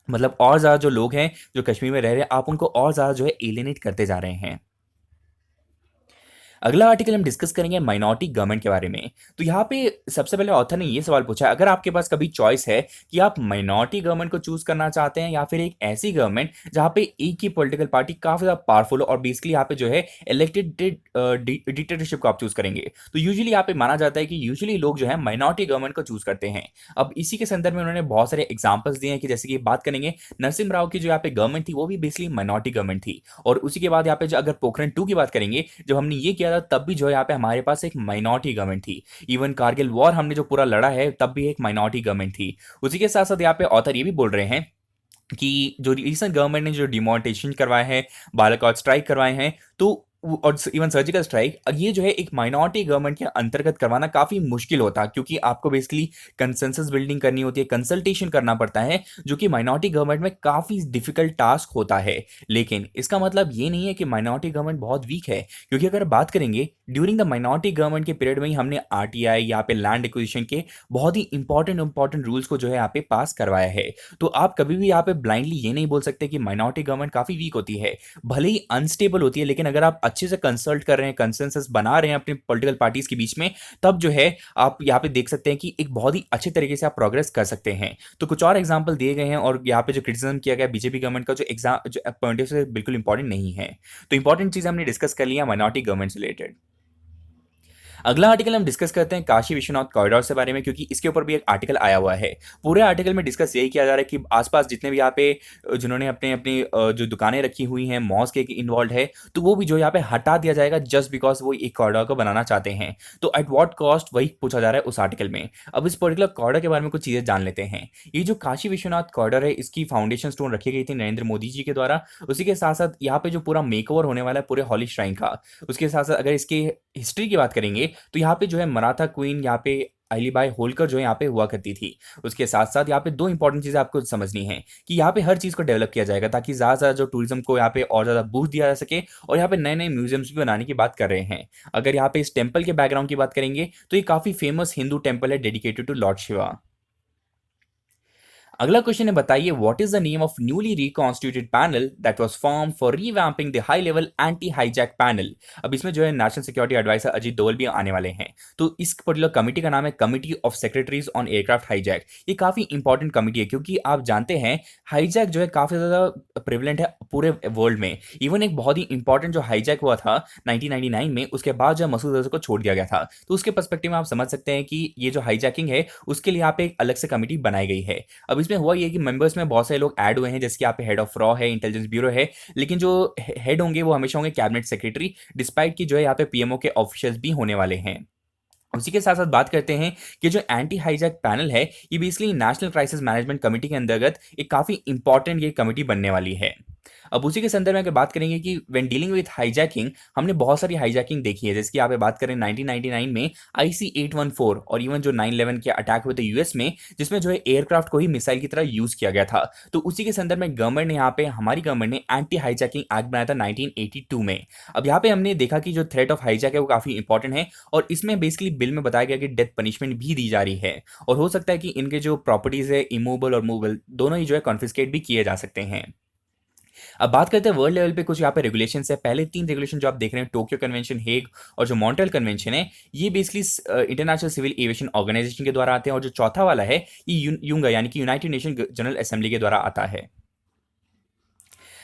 Speaker 1: मतलब और ज्यादा जो लोग हैं जो कश्मीर में रह रहे हैं आप उनको और ज्यादा जो है एलिनेट करते जा रहे हैं। अगला आर्टिकल हम डिस्कस करेंगे माइनॉरिटी गवर्नमेंट के बारे में। तो यहाँ पे सबसे पहले ऑथर ने ये सवाल पूछा, अगर आपके पास कभी चॉइस है कि आप माइनॉरिटी गवर्नमेंट को चूज करना चाहते हैं या फिर एक ऐसी गवर्नमेंट जहाँ पे एक ही पॉलिटिकल पार्टी काफी ज्यादा पावरफुल हो और बेसिकली यहाँ पे जो है इलेक्टेड डिक्टेटरशिप को आप चूज करेंगे, तो यूजुअली यहाँ पे माना जाता है कि यूजुअली लोग जो है माइनॉरिटी गवर्नमेंट को चूज करते हैं। अब इसी के संदर्भ में उन्होंने बहुत सारे एग्जाम्पल्स दिए हैं कि जैसे कि बात करेंगे नरसिम्हा राव की जो यहाँ पे गवर्नमेंट थी वो भी बेसिकली माइनॉरिटी गवर्नमेंट थी। और उसी के बाद यहाँ पे जो अगर पोखरण 2 की बात करेंगे, जब हमने ये किया था तब भी जो है यहाँ पे हमारे पास एक माइनॉरिटी गवर्नमेंट थी। इवन कारगिल वॉर हमने जो पूरा लड़ा है तब भी एक माइनॉरिटी गवर्नमेंट थी। उसी के साथ साथ यहाँ पे ऑथर ये भी बोल रहे हैं कि जो रिसेंट गवर्नमेंट ने जो डिमोनेटाइजेशन करवाए हैं, बालाकोट स्ट्राइक करवाए हैं, तो और इवन सर्जिकल स्ट्राइक, ये जो है एक माइनॉरिटी गवर्नमेंट के अंतर्गत करवाना काफी मुश्किल होता है, क्योंकि आपको बेसिकली कंसेंसस बिल्डिंग करनी होती है, कंसल्टेशन करना पड़ता है, जो कि माइनॉरिटी गवर्नमेंट में काफी डिफिकल्ट टास्क होता है। लेकिन इसका मतलब ये नहीं है कि माइनॉरिटी गवर्नमेंट बहुत वीक है, क्योंकि अगर बात करेंगे ड्यूरिंग द माइनॉरिटी गवर्नमेंट के पीरियड में ही हमने आरटीआई यहाँ पे लैंड एक्विजिशन के बहुत ही इंपॉर्टेंट रूल्स को जो है यहाँ पे पास करवाया है। तो आप कभी भी यहाँ पे ब्लाइंडली ये नहीं बोल सकते कि माइनॉरिटी गवर्नमेंट काफी वीक होती है। भले ही अनस्टेबल होती है, लेकिन अगर आप अच्छे से कंसल्ट कर रहे हैं, कंसेंसस बना रहे हैं अपने पॉलिटिकल पार्टीज के बीच में, तब जो है आप यहाँ पे देख सकते हैं कि एक बहुत ही अच्छे तरीके से आप प्रोग्रेस कर सकते हैं। तो कुछ और एग्जांपल दिए गए हैं और यहाँ पे जो क्रिटिसिज्म किया गया बीजेपी गवर्नमेंट का जो एग्जाम जो पॉइंट ऑफ से बिल्कुल इंपॉर्टेंट नहीं है। तो इंपॉर्टेंट चीज हमने डिस्कस कर लिया माइनॉरिटी गवर्नमेंट से रिलेटेड। अगला आर्टिकल हम डिस्कस करते हैं काशी विश्वनाथ कॉरिडोर से बारे में, क्योंकि इसके ऊपर भी एक आर्टिकल आया हुआ है। पूरे आर्टिकल में डिस्कस यही किया जा रहा है कि आसपास जितने भी यहाँ पे जिन्होंने अपने अपनी जो दुकानें रखी हुई हैं, मॉस्क इन्वॉल्व है, तो वो भी जो यहाँ पे हटा दिया जाएगा जस्ट बिकॉज वो एक कॉरिडोर को बनाना चाहते हैं। तो एट वॉट कॉस्ट, वही पूछा जा रहा है उस आर्टिकल में। अब इस पर्टिकुलर कॉरिडोर के बारे में कुछ चीजें जान लेते हैं। ये जो काशी विश्वनाथ कॉरिडोर है, इसकी फाउंडेशन स्टोन रखी गई थी नरेंद्र मोदी जी के द्वारा। उसी के साथ साथ यहाँ पे जो पूरा मेकओवर होने वाला है पूरे हॉली श्राइन का, उसके साथ साथ अगर इसकी हिस्ट्री की बात करेंगे तो यहाँ पे जो है मराठा क्वीन यहाँ पे अलीबाई होलकर जो है यहाँ पे हुआ करती थी। उसके साथ साथ यहाँ पे दो इंपॉर्टेंट चीजें आपको समझनी है कि यहाँ पे हर चीज को डेवलप किया जाएगा ताकि ज्यादा से ज्यादा जो टूरिज्म को यहाँ पे और ज्यादा बूस्ट दिया जा सके, और यहाँ पे नए नए म्यूजियम्स भी बनाने की बात कर रहे हैं। अगर यहाँ पे इस टेम्पल के बैकग्राउंड की बात करेंगे तो ये काफी फेमस हिंदू टेम्पल है डेडिकेटेड टू लॉर्ड शिवा। अगला क्वेश्चन है, बताइए what is the name of newly reconstituted panel that was form for revamping the high level anti hijack panel. अब इसमें जो है national security advisor Ajit Doval भी आने वाले हैं। तो इस पर्टिकुलर कमिटी का नाम है committee of secretaries on aircraft hijack. ये काफी इंपॉर्टेंट कमिटी है, क्योंकि आप जानते हैं हाईजैक जो है काफी ज्यादा प्रिवलेंट है पूरे वर्ल्ड में। इवन एक बहुत ही इंपॉर्टेंट जो हाईजैक हुआ था 1999 में, उसके बाद जो मसूद अजहर को छोड़ दिया गया था। तो उसके पर्सपेक्टिव में आप समझ सकते हैं कि ये जो हाईजैकिंग है उसके लिए यहाँ पे एक अलग से कमिटी बनाई गई है। अब इसमें हुआ ये कि मेंबर्स में बहुत सारे लोग ऐड हुए हैं, जैसे कि यहाँ पे हेड ऑफ रॉ है, इंटेलिजेंस ब्यूरो है, लेकिन जो हेड होंगे वो हमेशा होंगे कैबिनेट सेक्रेटरी, डिस्पाइट की जो है यहाँ पे पीएमओ के ऑफिशियल्स भी होने वाले हैं। उसी के साथ साथ बात करते हैं कि जो एंटी हाईजैक पैनल है ये basically national crisis management committee के अंतर्गत एक काफी इंपॉर्टेंट ये कमेटी बनने वाली है। अब उसी के संदर्भ में अगर बात करेंगे कि व्हेन डीलिंग विद हाईजैकिंग, हमने बहुत सारी हाईजैकिंग देखी है, जैसे कि यहाँ पे बात करें 1999 में IC-814 और इवन जो 9/11 के अटैक हुए थे यूएस में, जिसमें जो है एयरक्राफ्ट को ही मिसाइल की तरह यूज किया गया था। तो उसी के संदर्भ में गवर्नमेंट ने यहाँ पे हमारी गवर्नमेंट ने एंटी हाईजैकिंग एक्ट बनाया था 1982 में। अब यहाँ पे हमने देखा कि जो थ्रेट ऑफ हाईजैक है वो काफी इंपॉर्टेंट है, और इसमें बेसिकली बिल में बताया गया कि डेथ पनिशमेंट भी दी जा रही है, और हो सकता है कि इनके जो प्रॉपर्टीज है इमूवेबल और मूवेबल दोनों ही जो है कॉन्फिस्केट भी किए जा सकते हैं। अब बात करते हैं वर्ल्ड लेवल पे कुछ यहाँ पे रेगुलेशंस है। पहले 3 रेगुलेशन जो आप देख रहे हैं, टोक्यो कन्वेंशन, हेग और जो मॉन्ट्रियल कन्वेंशन है, ये basically international civil aviation organisation के द्वारा आते हैं, और जो चौथा वाला है ये यूंगा यानी कि यूनाइटेड नेशन जनरल असेंबली के द्वारा आता है।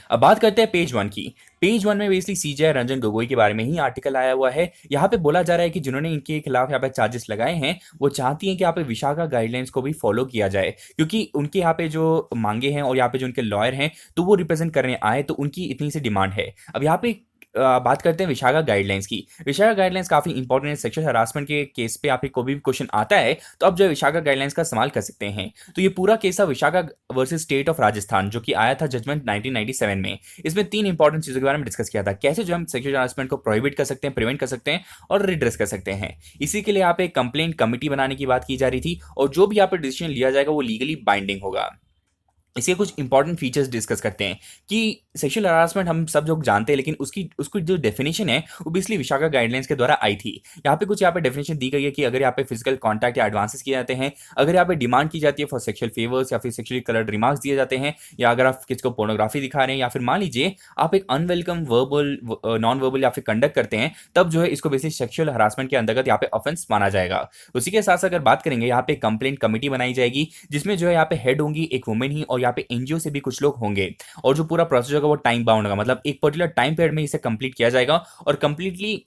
Speaker 1: अब बात करते हैं पेज 1 की। पेज 1 में बेसिकली सीजे रंजन गोगोई के बारे में ही आर्टिकल आया हुआ है। यहाँ पे बोला जा रहा है कि जिन्होंने इनके खिलाफ यहाँ पे चार्जेस लगाए हैं वो चाहती हैं कि यहाँ पे विशाखा गाइडलाइंस को भी फॉलो किया जाए, क्योंकि उनके यहाँ पे जो मांगे हैं और यहाँ पे जो उनके लॉयर हैं तो वो रिप्रेजेंट करने आए, तो उनकी इतनी सी डिमांड है। अब यहाँ पे बात करते हैं विशाखा गाइडलाइंस की। विशाखा गाइडलाइंस काफी इंपॉर्टेंट है, सेक्सुअल हरासमेंट के केस पे आप कोई भी क्वेश्चन आता है तो आप जो विशाखा गाइडलाइंस का इस्तेमाल कर सकते हैं। तो ये पूरा केस था Vishakha versus state of Rajasthan, जो कि आया था जजमेंट 1997 में। इसमें 3 इंपॉर्टेंट चीजों के बारे में डिस्कस किया था, कैसे जो हम सेक्सुअल हरासमेंट को प्रोहिबिट कर सकते हैं, प्रिवेंट कर सकते हैं और रिड्रेस कर सकते हैं। इसी के लिए यहाँ पे एक कंप्लेंट कमिटी बनाने की बात की जा रही थी, और जो भी यहाँ पे डिसीजन लिया जाएगा वो लीगली बाइंडिंग होगा। इसके कुछ इंपॉर्टेंट फीचर्स डिस्कस करते हैं कि सेक्सुअल हरासमेंट हम सब लोग जानते हैं, लेकिन उसकी जो डेफिनेशन है वो बेसिकली विशाखा गाइडलाइंस के द्वारा आई थी। यहाँ पे डेफिनेशन दी गई है कि अगर यहाँ पे फिजिकल कॉन्टैक्ट या एडवांसेस किए जाते हैं, अगर यहाँ पे डिमांड की जाती है फॉर सेक्सुअल फेवर्स या फिर सेक्सुअली कलर्ड रिमार्क्स दिए जाते हैं, या अगर आप किसी को पोर्नोग्राफी दिखा रहे हैं, या फिर मान लीजिए आप एक अनवेलकम वर्बल नॉन वर्बल या फिर कंडक्ट करते हैं, तब जो है इसको बेसिकली सेक्सुअल हरासमेंट के अंतर्गत यहाँ पे ऑफेंस माना जाएगा। उसी के साथ साथ अगर बात करेंगे, यहाँ पे कंप्लेंट कमेटी बनाई जाएगी जिसमें जो है यहाँ पे हेड होंगी एक वुमेन ही, और यहाँ पे एनजीओ से भी कुछ लोग होंगे। और जो पूरा प्रोसेस होगा वो टाइम बाउंड होगा, मतलब एक पर्टिकुलर टाइम पीरियड में इसे कंप्लीट किया जाएगा, और कंप्लीटली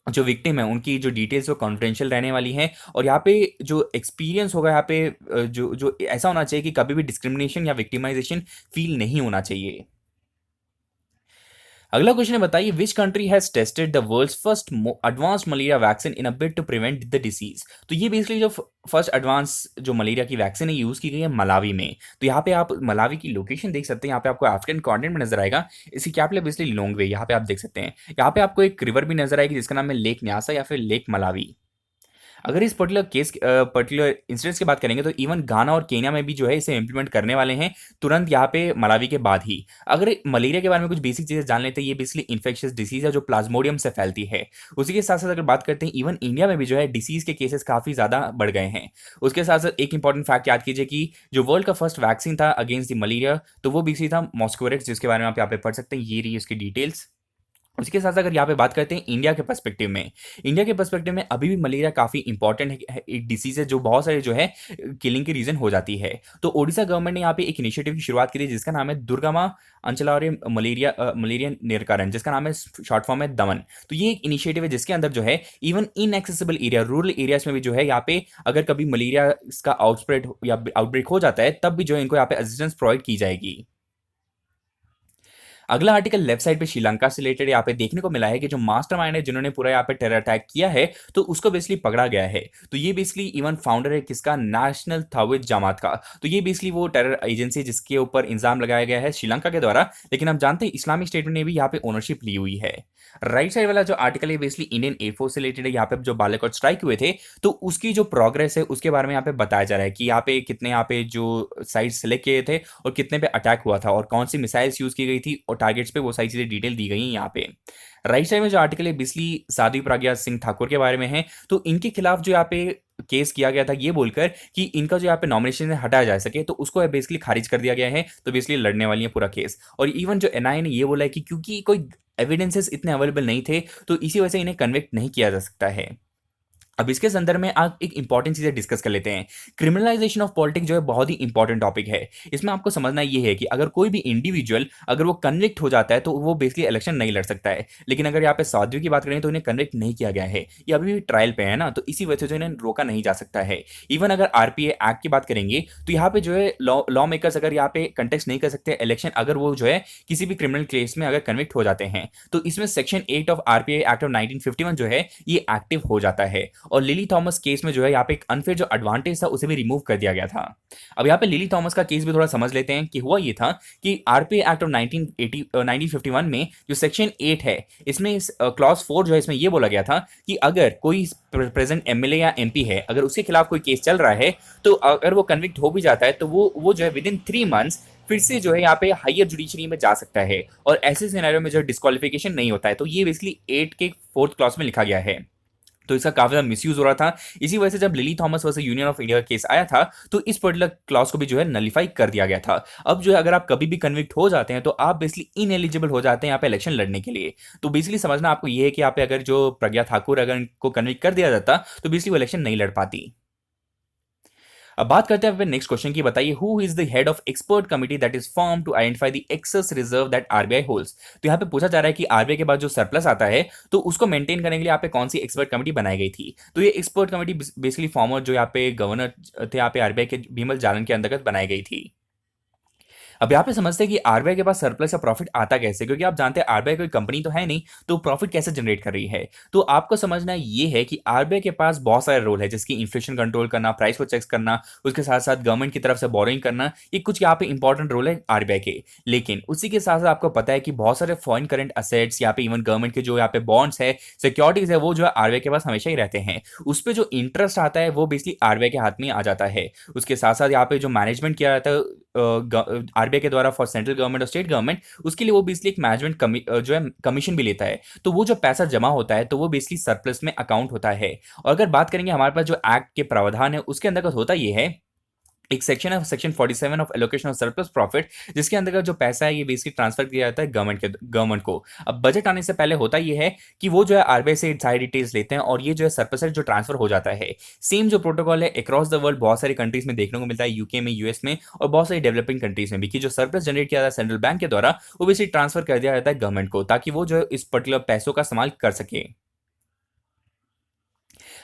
Speaker 1: जो विक्टिम है उनकी जो डिटेल्स वो कॉन्फिडेंशियल रहने वाली हैं। और यहाँ पे जो एक्सपीरियंस होगा यहाँ पे जो जो ऐसा होना चाहिए कि कभी भी डिस्क्रिमिनेशन या विक्टिमाइजेशन फील नहीं होना चाहिए। अगला क्वेश्चन है, बताइए which country has tested the world's first advance malaria vaccine in a bid to prevent the disease. तो ये बेसिकली जो फर्स्ट एडवांस जो मलेरिया की वैक्सीन है यूज की गई है मलावी में। तो यहाँ पे आप मलावी की लोकेशन देख सकते हैं, यहाँ पे आपको अफ्रीकन कॉन्टिनेंट में नजर आएगा। इसी कैपिटल बेसिकली लोंगवे, यहाँ पे आप देख सकते हैं। यहाँ पे आपको एक रिवर भी नजर आएगी जिसका नाम है लेक न्यासा या फिर लेक मलावी। अगर इस पर्टिकुलर इंसिडेंट्स की बात करेंगे तो इवन गाना और केन्या में भी जो है इसे इंप्लीमेंट करने वाले हैं तुरंत यहाँ पे मलावी के बाद ही। अगर मलेरिया के बारे में कुछ बेसिक चीजें जान लेते हैं, ये बेसिकली इन्फेक्शियस डिसीज है जो प्लाज्मोडियम से फैलती है। उसी के साथ साथ अगर बात करते हैं इवन इंडिया में भी जो है डिसीज के केसेस काफी ज्यादा बढ़ गए हैं। उसके साथ साथ एक इंपॉर्टेंट फैक्ट याद कीजिए कि जो वर्ल्ड का फर्स्ट वैक्सीन था अगेंस्ट द मलेरिया, तो वो बेसिकली था मॉस्कोरेक्स, जिसके बारे में आप यहाँ पे पढ़ सकते हैं। ये रही उसकी डिटेल्स। उसके साथ अगर यहाँ पे बात करते हैं इंडिया के पर्सपेक्टिव में, इंडिया के पर्सपेक्टिव में अभी भी मलेरिया काफी इंपॉर्टेंट है, एक डिसीज है जो बहुत सारे जो है किलिंग के रीजन हो जाती है। तो ओडिशा गवर्नमेंट ने यहाँ पे एक इनिशिएटिव की शुरुआत की थी जिसका नाम है दुर्गमा अंचलारे मलेरिया निरकारण, जिसका नाम है शॉर्ट फॉर्म है दमन। तो ये एक इनिशिएटिव है जिसके अंदर जो है even inaccessible area rural areas में भी जो है यहाँ पे अगर कभी मलेरिया का आउटस्प्रेड या आउटब्रेक हो जाता है तब भी जो है इनको यहाँ पे असिस्टेंस प्रोवाइड की जाएगी। अगला आर्टिकल लेफ्ट साइड पे श्रीलंका से रिलेटेड यहाँ पे देखने को मिला है कि जो मास्टरमाइंड है जिन्होंने पूरा यहाँ पे टेरर अटैक किया है तो उसको बेसिकली पकड़ा गया है। तो ये बेसिकली इवन फाउंडर है किसका, नेशनल थाविद जमात का। तो ये बेसिकली वो टेरर एजेंसी जिसके ऊपर इंजाम लगाया गया है श्रीलंका के द्वारा, लेकिन हम जानते हैं इस्लामिक स्टेट ने भी यहाँ पे ओनरशिप ली हुई है। राइट साइड वाला जो आर्टिकल है बेसिकली इंडियन एयरफोर्स से रिलेटेड है। यहाँ पे जो बालाकोट स्ट्राइक हुए थे तो उसकी जो प्रोग्रेस है उसके बारे में यहाँ पे बताया जा रहा है कि यहाँ पे कितने यहाँ पे जो साइट सेलेक्ट किए थे और कितने पे अटैक हुआ था और कौन सी मिसाइल्स यूज की गई थी और टारगेट्स पे वो सारी चीजें डिटेल दी गई हैं यहाँ पे। राइट साइड में जो आर्टिकल है बिस्ली साध्वी प्रज्ञा सिंह ठाकुर के बारे में है। तो इनके खिलाफ जो यहाँ पे केस किया गया था ये बोलकर कि इनका जो यहाँ पे नॉमिनेशन है हटाया जा सके, तो उसको बेसिकली खारिज कर दिया गया है। तो बेसिकली लड़ने वाली है पूरा केस। और इवन जो एनआईए ने ये बोला है कि क्योंकि कोई एविडेंसेस इतने अवेलेबल नहीं थे तो इसी वजह से इन्हें कन्विक्ट नहीं किया जा सकता है। अब इसके संदर्भ में आप एक इंपॉर्टेंट चीजें डिस्कस कर लेते हैं। क्रिमिनलाइजेशन ऑफ पॉलिटिक्स जो है बहुत ही इंपॉर्टेंट टॉपिक है। इसमें आपको समझना ये है कि अगर कोई भी इंडिविजुअल अगर वो कन्विक्ट हो जाता है तो वो बेसिकली इलेक्शन नहीं लड़ सकता है। लेकिन अगर यहाँ पे साध्वी की बात करें तो इन्हें कन्विक्ट नहीं किया गया है, ये अभी भी ट्रायल पे है ना, तो इसी वजह से इन्हें रोका नहीं जा सकता है। इवन अगर आरपीए एक्ट की बात करेंगे तो यहाँ पे जो है लॉ मेकर्स अगर यहाँ पे कंटेस्ट नहीं कर सकते इलेक्शन, अगर वो जो है किसी भी क्रिमिनल केस में अगर कन्विक्ट हो जाते हैं, तो इसमें section 8 of RPA act of 1951 जो है ये एक्टिव हो जाता है। और लिली थॉमस केस में जो है यहाँ पे एक अनफेयर जो एडवांटेज था उसे भी रिमूव कर दिया गया था। अब यहाँ पे लिली थॉमस का केस भी थोड़ा समझ लेते हैं कि हुआ ये था कि आरपीए एक्ट ऑफ 1951 में जो सेक्शन 8 है इसमें क्लॉज 4 जो है इसमें ये बोला गया था कि अगर कोई प्रेजेंट एमएलए या एमपी है अगर उसके खिलाफ कोई केस चल रहा है तो अगर वो कन्विक्ट हो भी जाता है तो वो जो है विद इन 3 मंथ्स फिर से जो है यहाँ पे हायर जुडिशरी में जा सकता है, और ऐसे सिनेरियो में जो डिस्क्वालिफिकेशन नहीं होता है। तो ये बेसिकली 8 के 4th क्लॉज में लिखा गया है। तो इसका काफी ज्यादा मिसयूज हो रहा था। इसी वजह से जब lily Thomas versus union of India का केस आया था तो इस पर्टिकुलर क्लॉज को भी जो है नलिफाई कर दिया गया था। अब जो है अगर आप कभी भी कन्विक्ट हो जाते हैं तो आप बेसिकली इनएलिजिबल हो जाते हैं यहाँ पे इलेक्शन लड़ने के लिए। तो बेसिकली समझना आपको ये है कि यहाँ पे अगर जो प्रज्ञा ठाकुर अगर इनको कन्विक्ट कर दिया जाता तो बेसिकली वो इलेक्शन नहीं लड़ पाती। अब बात करते हैं नेक्स्ट क्वेश्चन की, बताइए who is the head of expert committee that is form to identify the excess reserve that RBI holds. तो यहाँ पे पूछा जा रहा है कि आरबीआई के बाद जो सरप्लस आता है तो उसको मेंटेन करने के लिए यहाँ पे कौन सी एक्सपर्ट कमेटी बनाई गई थी। तो ये एक्सपर्ट कमेटी बेसिकली फॉर्मर जो यहाँ पे गवर्नर थे यहाँ पे आरबीआई के बिमल जालन के अंतर्गत बनाई गई थी। अब यहाँ पे समझते हैं कि आरबीआई के पास सरप्लस या प्रॉफिट आता कैसे, क्योंकि आप जानते हैं आरबीआई कोई कंपनी तो है नहीं, तो प्रॉफिट कैसे जनरेट कर रही है। तो आपको समझना ये है कि आरबीआई के पास बहुत सारे रोल है, जिसकी इन्फ्लेशन कंट्रोल करना, प्राइस को चेक करना, उसके साथ साथ गवर्नमेंट की तरफ से बोरोइंग करना, ये कुछ यहाँ पे इंपॉर्टेंट रोल है आरबीआई के। लेकिन उसी के साथ साथ आपको पता है कि बहुत सारे फॉरेन करंट असेट्स यहाँ पे इवन गवर्नमेंट के जो यहाँ पे बॉन्ड्स है, सिक्योरिटीज है, वो जो है आरबीआई के पास हमेशा ही रहते हैं। उस पर जो इंटरेस्ट आता है वो बेसिकली आरबीआई के हाथ में आ जाता है। उसके साथ साथ यहाँ पे जो मैनेजमेंट किया जाता है आरबीआई के द्वारा फॉर सेंट्रल गवर्नमेंट और स्टेट गवर्नमेंट, उसके लिए वो बेसिकली एक मैनेजमेंट जो है कमीशन भी लेता है। तो वो जो पैसा जमा होता है तो वो बेसिकली सरप्लस में अकाउंट होता है। और अगर बात करेंगे हमारे पास जो एक्ट के प्रावधान है उसके अंतर्गत होता ये है, एक सेक्शन है section 47 of allocation of surplus profit, जिसके अंतर्गत जो पैसा है ये बेसिकली ट्रांसफर किया जाता है गवर्नमेंट को। अब बजट आने से पहले होता ये है कि वो जो है आरबीआई से सारी डिटेल्स लेते हैं और ये जो है सरप्लस है जो ट्रांसफर हो जाता है। सेम जो प्रोटोकॉल है अक्रॉस द वर्ल्ड बहुत सारी कंट्रीज में देखने को मिलता है, यूके में, यूएस में और बहुत सारी डेवलपिंग कंट्रीज में भी, कि जो सरप्लस जनरेट किया जाता है सेंट्रल बैंक के द्वारा वो बेसिकली ट्रांसफर कर दिया जाता है गवर्नमेंट को, ताकि वो जो है इस पर्टिकुलर पैसों का इस्तेमाल कर सके।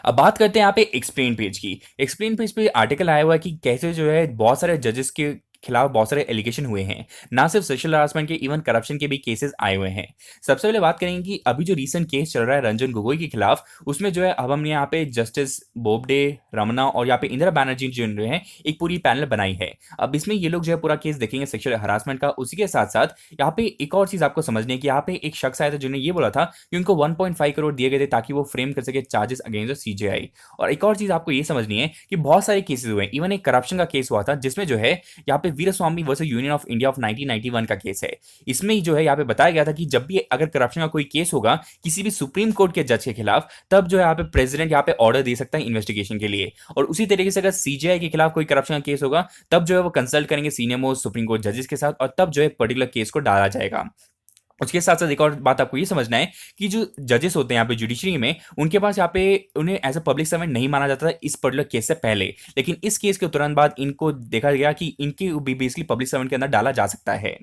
Speaker 1: अब बात करते हैं यहाँ पे एक्सप्लेन पेज की। एक्सप्लेन पेज पे आर्टिकल आया हुआ है कि कैसे जो है बहुत सारे जजेस के खिलाफ बहुत सारे एलिगेशन हुए हैं, ना सिर्फ सेक्सुअल हरासमेंट के, इवन करप्शन के भी केसेस आए हुए हैं। सबसे पहले बात करेंगे कि अभी जो रीसेंट केस चल रहा है रंजन गोगोई के खिलाफ, उसमें जो है अब हमने यहाँ पे जस्टिस बोबडे, रमना और यहाँ पे इंदिरा बैनर्जी जो है एक पूरी पैनल बनाई है। अब इसमें ये लोग जो है पूरा केस देखेंगे सेक्सुअल हरासमेंट का। उसी के साथ साथ यहाँ पे एक और चीज आपको समझनी है कि यहाँ पे एक शख्स आया था जिन्होंने ये बोला था कि उनको 1.5 करोड़ दिए गए थे ताकि वो फ्रेम कर सके चार्जेस अगेंस्ट सीजेआई। और एक और चीज आपको ये समझनी है कि बहुत सारे केसेस हुए, इवन एक करप्शन का केस हुआ था जिसमें जो है यहाँ पे Veeraswami versus union of India of 1991 का केस है। इसमें ही जो है यहाँ पे बताया गया था कि जब भी अगर करप्शन का कोई केस होगा किसी भी सुप्रीम कोर्ट के जज के खिलाफ, तब जो है यहाँ पे प्रेसिडेंट यहाँ पे ऑर्डर दे सकता है इन्वेस्टिगेशन के लिए। और उसी तरीके से अगर सीजेआई के खिलाफ कोई करप्शन का केस होगा तब जो है वो कंसल्ट करेंगे सीनियर मोस्ट सुप्रीम कोर्ट जजेस के साथ और तब जो है पर्टिकुलर केस को डाला जाएगा। उसके साथ साथ एक और बात आपको ये समझना है कि जो जजेस होते हैं यहाँ पे जुडिशरी में, उनके पास यहाँ पे उन्हें एज अ पब्लिक सर्वेंट नहीं माना जाता था इस पर्टिकुलर केस से पहले, लेकिन इस केस के तुरंत बाद इनको देखा गया कि इनके बेसिकली पब्लिक सर्वेंट के अंदर डाला जा सकता है।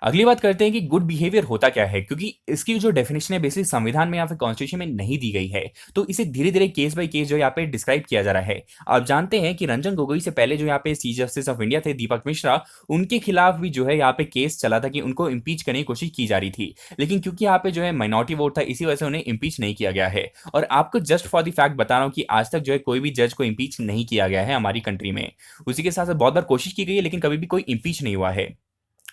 Speaker 1: अगली बात करते हैं कि गुड बिहेवियर होता क्या है, क्योंकि इसकी जो डेफिनेशन है बेसिकली संविधान में या फिर कॉन्स्टिट्यूशन में नहीं दी गई है। तो इसे धीरे धीरे केस बाय केस जो यहाँ पे डिस्क्राइब किया जा रहा है। आप जानते हैं कि रंजन गोगोई से पहले जो यहाँ पे चीफ जस्टिस ऑफ इंडिया थे दीपक मिश्रा, उनके खिलाफ भी जो है यहाँ पे केस चला था कि उनको इम्पीच करने की कोशिश की जा रही थी, लेकिन क्योंकि यहाँ पे जो है माइनॉरिटी वोट था इसी वजह से उन्हें इम्पीच नहीं किया गया है। और आपको जस्ट फॉर द फैक्ट बता रहा हूँ कि आज तक जो है कोई भी जज को इम्पीच नहीं किया गया है हमारी कंट्री में। उसी के साथ साथ बहुत बार कोशिश की गई है लेकिन कभी भी कोई इम्पीच नहीं हुआ है।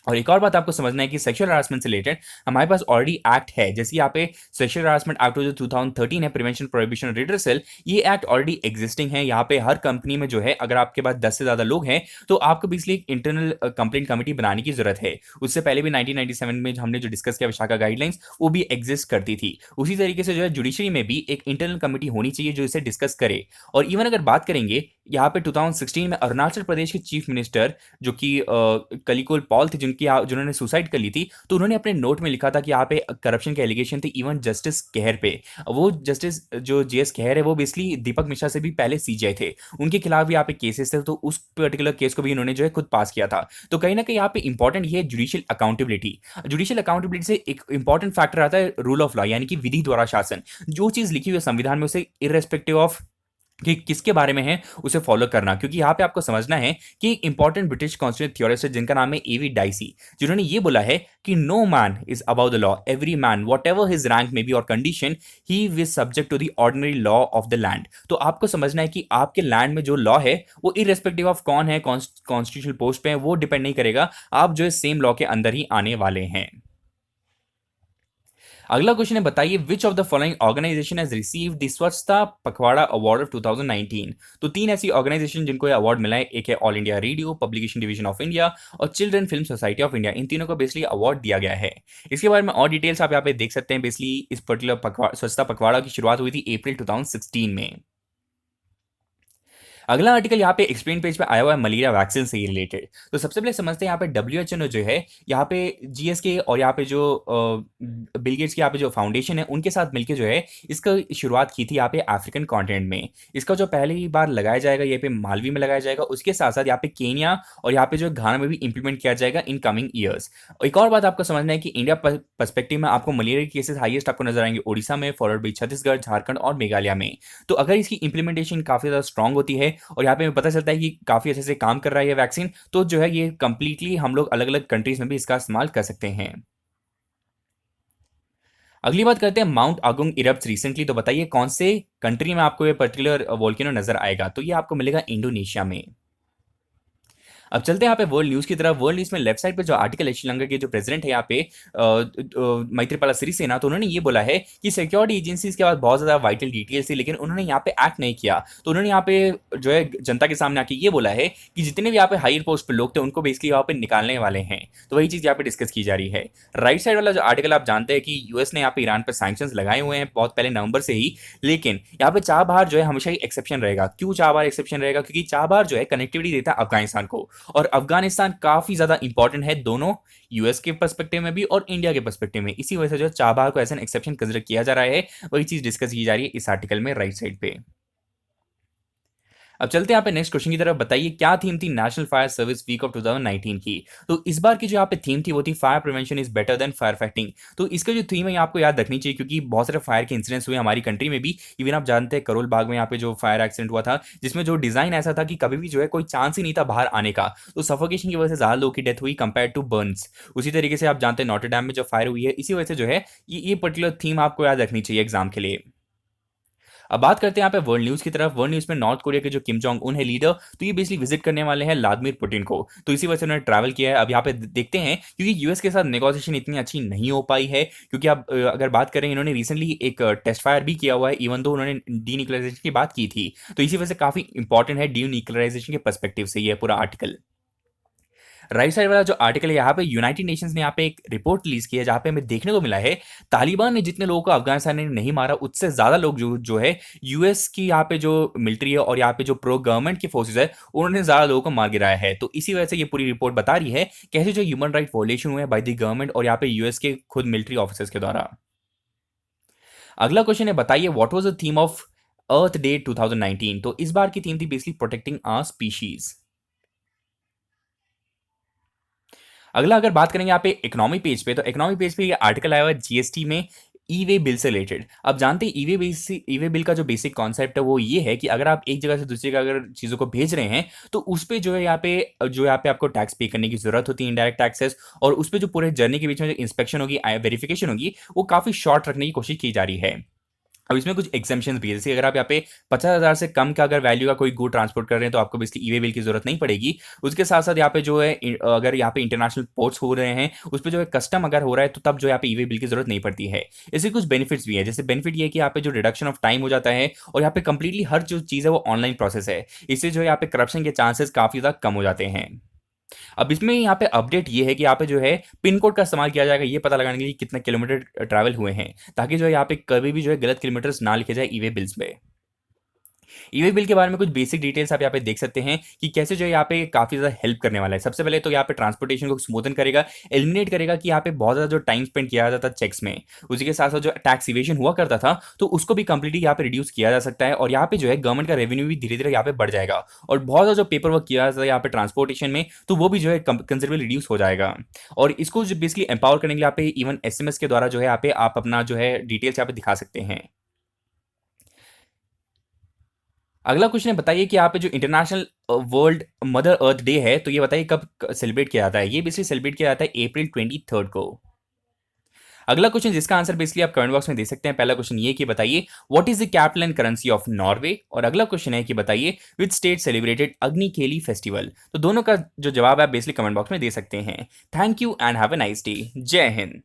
Speaker 1: और एक और बात आपको समझना है कि सेक्सुअल हरासमेंट से रिलेटेड हमारे पास ऑलरेडी एक्ट है, जैसे यहाँ पे सेक्सुअल हरासमेंट एक्ट जो 2013 है, प्रिवेंशन प्रोहिबिशन रिड्रेसल, ये एक्ट ऑलरेडी एग्जिस्टिंग है। यहाँ पे हर कंपनी में जो है अगर आपके पास 10 से ज्यादा लोग हैं तो आपको बेसिकली एक इंटरनल कंप्लेंट कमेटी बनाने की जरूरत है। उससे पहले भी 1997 में हमने जो डिस्कस किया विशाखा गाइडलाइंस, वो भी एग्जिस्ट करती थी। उसी तरीके से जो है जुडिशरी में भी एक इंटरनल कमेटी होनी चाहिए जो इसे डिस्कस करे। और इवन अगर बात करेंगे यहाँ पे 2016 में अरुणाचल प्रदेश के चीफ मिनिस्टर जो कि कलिकोल पॉल थे, जिन्होंने सुसाइड कर ली थी, तो उन्होंने अपने नोट में लिखा था कि यहाँ पे करप्शन के एलिगेशन थे इवन जस्टिस खेहर पे। वो जस्टिस जो जीएस खेहर है वो बेसिकली दीपक मिश्रा से भी पहले सीजीआई थे, उनके खिलाफ भी यहाँ पे केसेस थे, तो उस पर्टिकुलर केस को भी इन्होंने जो है खुद पास किया था। तो कहीं ना कहीं यहाँ पे इंपॉर्टेंट ये है जुडिशियल अकाउंटेबिलिटी। जुडिशियल अकाउंटेबिलिटी से एक इंपॉर्टेंट फैक्टर आता है रूल ऑफ लॉ, यानी कि विधि द्वारा शासन। जो चीज लिखी हुई है संविधान में उसे इररेस्पेक्टिव ऑफ कि किसके बारे में है उसे फॉलो करना। क्योंकि यहाँ पे आपको समझना है कि एक इंपॉर्टेंट ब्रिटिश कॉन्स्टिट्यूशन थ्योरिस्ट है जिनका नाम है एवी डाइसी, जिन्होंने ये बोला है कि no man is above the law, every man whatever his rank may be or condition, he is subject to the ordinary law of the land. तो आपको समझना है कि आपके लैंड में जो लॉ है वो इरेस्पेक्टिव ऑफ कौन है कॉन्स्टिट्यूशनल पोस्ट पे है, वो डिपेंड नहीं करेगा, आप जो है सेम लॉ के अंदर ही आने वाले हैं। अगला क्वेश्चन है, बताइए which of the following organisation has receive the Swachhata Pakhwada award of 2019। तो तीन ऐसी ऑर्गेनाइजेशन जिनको ये अवार्ड मिला है, एक है All India Radio publication division of India और children film society of India. इन तीनों को बेसिकली अवार्ड दिया गया है। इसके बारे में और डिटेल्स आप यहाँ पे देख सकते हैं। बेसिकली इस पर्टिकुलर स्वच्छता पखवाड़ा की शुरुआत हुई थी अप्रैल 2016 में। अगला आर्टिकल यहाँ पे एक्सप्लेन पेज पे आया हुआ है मलेरिया वैक्सीन से रिलेटेड। तो सबसे पहले समझते हैं यहाँ पे डब्ल्यूएचओ ने जो है यहाँ पे जीएसके और यहाँ पे जो बिल गेट्स की यहाँ पे जो फाउंडेशन है उनके साथ मिलकर जो है इसका शुरुआत की थी यहाँ पे अफ्रीकन कॉन्टिनेंट में। इसका जो पहली बार लगाया जाएगा यहाँ पे मालवी में लगाया जाएगा, उसके साथ साथ यहाँ पे केन्या और यहाँ पे जो घाना में भी इंप्लीमेंट किया जाएगा इन कमिंग ईयर्स। एक और बात आपको समझना है कि इंडिया पर्सपेक्टिव में आपको मलेरिया के केसेस हाईएस्ट आपको नजर आएंगे उड़ीसा में, फॉलोड बाई छत्तीसगढ़, झारखंड और मेघालय में। तो अगर इसकी इंप्लीमेंटेशन काफी ज्यादा स्ट्रांग होती है और यहाँ पे हमें पता चलता है कि काफी अच्छे से काम कर रहा है ये वैक्सीन, तो जो है ये कंप्लीटली हम लोग अलग अलग कंट्रीज में भी इसका इस्तेमाल कर सकते हैं। अगली बात करते हैं माउंट आगुंग इरप्ट्स रिसेंटली। तो बताइए कौन से कंट्री में आपको ये पर्टिकुलर वोल्केनो नजर आएगा। तो ये आपको मिलेगा इंडोनेशिया में। अब चलते हैं यहाँ पे वर्ल्ड न्यूज की तरफ। वर्ल्ड न्यूज में लेफ्ट साइड पे जो आर्टिकल है, श्रीलंका के जो प्रेसिडेंट है यहाँ पे मैत्रीपाला सिरिसेना, तो उन्होंने ये बोला है कि सिक्योरिटी एजेंसीज के पास बहुत ज्यादा वाइटल डिटेल्स थी, लेकिन उन्होंने यहाँ पे एक्ट नहीं किया। तो उन्होंने यहाँ पे जो है जनता के सामने आके ये बोला है कि जितने भी यहाँ पे हायर पोस्ट पे लोग थे उनको बेसिकली यहाँ पे निकालने वाले हैं। तो वही चीज यहाँ पे डिस्कस की जा रही है। राइट साइड वाला जो आर्टिकल आप जानते हैं कि यूएस ने यहाँ पे ईरान पर सैंक्शंस लगाए हुए हैं बहुत पहले नवंबर से ही, लेकिन यहाँ पे चाबहार जो है हमेशा ही एक्सेप्शन रहेगा। क्यों चाबहार एक्सेप्शन रहेगा? क्योंकि चाबहार जो है कनेक्टिविटी देता है अफगानिस्तान को, और अफगानिस्तान काफी ज्यादा इंपॉर्टेंट है दोनों यूएस के पर्सपेक्टिव में भी और इंडिया के पर्सपेक्टिव में। इसी वजह से जो चाबहार को एज एन एक्सेप्शन कंसिडर किया जा रहा है, वही चीज डिस्कस की जा रही है इस आर्टिकल में राइट साइड पे। अब चलते हैं यहाँ पे नेक्स्ट क्वेश्चन की तरफ। बताइए क्या थीम थी national fire service week of 2019 की? तो इस बार की जो यहाँ पे थीम थी वो थी fire prevention is better than fire fighting. तो इसका जो थीम है ये आपको याद रखनी चाहिए, क्योंकि बहुत सारे फायर के इंसिडेंट्स हुए हमारी कंट्री में भी। इवन आप जानते हैं करोल बाग में यहाँ पे जो फायर एक्सीडेंट हुआ था, जिसमें जो डिजाइन ऐसा था कि कभी भी जो है कोई चांस ही नहीं था बाहर आने का, तो सफोकेशन की वजह से ज्यादा लोगों की डेथ हुई कंपेयर टू बर्न्स। उसी तरीके से आप जानते हैं नॉटर डैम में जो फायर हुई है, इसी वजह से जो है ये पर्टिकुलर थीम आपको याद रखनी चाहिए एग्जाम के लिए। अब बात करते हैं यहाँ पे वर्ल्ड न्यूज की तरफ। वर्ल्ड न्यूज में नॉर्थ कोरिया के जो किम जोंग उन है लीडर, तो ये बेसिकली विजिट करने वाले हैं व्लादिमीर पुतिन को, तो इसी वजह से उन्होंने ट्रैवल किया है। अब यहाँ पे देखते हैं, क्योंकि यूएस के साथ नेगोशिएशन इतनी अच्छी नहीं हो पाई है, क्योंकि आप अगर बात करें, इन्होंने रिसेंटली एक टेस्ट फायर भी किया हुआ है, इवन दो उन्होंने डीन्यूक्लियराइजेशन की बात की थी। तो इसी वजह से काफी इंपॉर्टेंट है डीन्यूक्लियराइजेशन के पर्सपेक्टिव से ये पूरा आर्टिकल। राइट साइड वाला जो आर्टिकल है, यहाँ पे यूनाइटेड नेशंस ने यहाँ पे एक रिपोर्ट रिलीज की है, जहाँ पे हमें देखने को मिला है तालिबान ने जितने लोगों को अफगानिस्तान ने नहीं मारा, उससे ज्यादा लोग जो है यूएस की यहाँ पे जो मिलिट्री है और यहाँ पे जो प्रो गवर्नमेंट की फोर्सेज है, उन्होंने ज्यादा लोगों को मार गिराया है। तो इसी वजह से ये पूरी रिपोर्ट बता रही है कैसे जो ह्यूमन राइट वॉयलेशन हुए बाय द गवर्नमेंट और यहाँ पे यूएस के खुद मिलिट्री ऑफिसर्स के द्वारा। अगला क्वेश्चन है, बताइए what was the theme of earth day 2019? तो इस बार की थीम थी बेसिकली प्रोटेक्टिंग आवर स्पीशीज। अगला अगर बात करेंगे यहाँ पे इकोनॉमी पेज पे, तो इकोनॉमी पेज पे ये आर्टिकल आया हुआ है जीएसटी में ई वे बिल से रिलेटेड। अब जानते हैं ई वे बिल का जो बेसिक कॉन्सेप्ट है वो ये है कि अगर आप एक जगह से दूसरी जगह अगर चीज़ों को भेज रहे हैं, तो उस पे जो यहाँ पे आपको टैक्स पे करने की जरूरत होती है, इनडायरेक्ट टैक्सेस, और उस पे जो पूरे जर्नी के बीच में जो इंस्पेक्शन होगी, वेरिफिकेशन होगी, वो काफ़ी शॉर्ट रखने की कोशिश की जा रही है। अब इसमें कुछ एग्जाम्पशन भी है, जैसे अगर आप यहाँ पे 50,000 से कम का अगर वैल्यू का कोई गुड ट्रांसपोर्ट कर रहे हैं, तो आपको बेसिकली ई वे बिल की जरूरत नहीं पड़ेगी। उसके साथ साथ यहाँ पे जो है अगर यहाँ पे इंटरनेशनल पोर्ट्स हो रहे हैं, उस पर जो है कस्टम अगर हो रहा है, तो तब जो यहाँ पे ई वे बिल की जरूरत नहीं पड़ती है। इससे कुछ बेनिफिट्स भी है, जैसे बेनिफिट ये है कि यहाँ पे जो रिडक्शन ऑफ टाइम हो जाता है, और यहाँ पे कंप्लीटली हर जो चीज़ है वो ऑनलाइन प्रोसेस है। इससे जो है यहाँ पे करप्शन के चांसेस काफी ज्यादा कम हो जाते हैं। अब इसमें यहाँ पे अपडेट ये है कि यहाँ पे जो है पिन कोड का इस्तेमाल किया जाएगा ये पता लगाने के लिए कितने किलोमीटर ट्रैवल हुए हैं, ताकि जो है यहाँ पे कभी भी जो है गलत किलोमीटर्स ना लिखे जाए ईवे बिल्स में। ईवे बिल के बारे में कुछ बेसिक डिटेल्स आप यहाँ पे देख सकते हैं कि कैसे जो है यहाँ पे काफी ज्यादा हेल्प करने वाला है। सबसे पहले तो यहाँ पे ट्रांसपोर्टेशन को स्मूथन करेगा, एलिमिनेट करेगा कि यहाँ पे बहुत ज्यादा जो टाइम स्पेंड किया जाता था चेक्स में, उसी के साथ साथ जो टैक्स इवेशन हुआ करता था, तो उसको भी कंप्लीटली यहाँ पे रिड्यूस किया जा सकता है। और यहाँ पे जो है गवर्नमेंट का रेवेन्यू भी धीरे धीरे यहाँ पे बढ़ जाएगा, और बहुत ज्यादा जो पेपर वर्क किया जाता है यहाँ पे ट्रांसपोर्टेशन में, तो वो भी जो है कंसिडरेबल रिड्यूस हो जाएगा। और इसको बेसिकली एम्पावर करने के लिए यहाँ पे इवन एसएमएस के द्वारा जो है यहाँ पे आप अपना जो है डिटेल्स यहाँ पे दिखा सकते हैं। अगला क्वेश्चन है, बताइए कि यहाँ पे जो international world mother earth day है, तो ये बताइए कब सेलिब्रेट किया जाता है? ये बेसिकली सेलिब्रेट किया जाता है अप्रैल 23 को। अगला क्वेश्चन जिसका आंसर बेसिकली आप कमेंट बॉक्स में दे सकते हैं। पहला क्वेश्चन ये कि बताइए what is the capital and currency of Norway, और अगला क्वेश्चन है कि बताइए विच स्टेट सेलिब्रेटेड अग्निखेली फेस्टिवल। तो दोनों का जो जवाब है आप बेसिकली कमेंट बॉक्स में दे सकते हैं। Thank you and have a nice day. जय हिंद।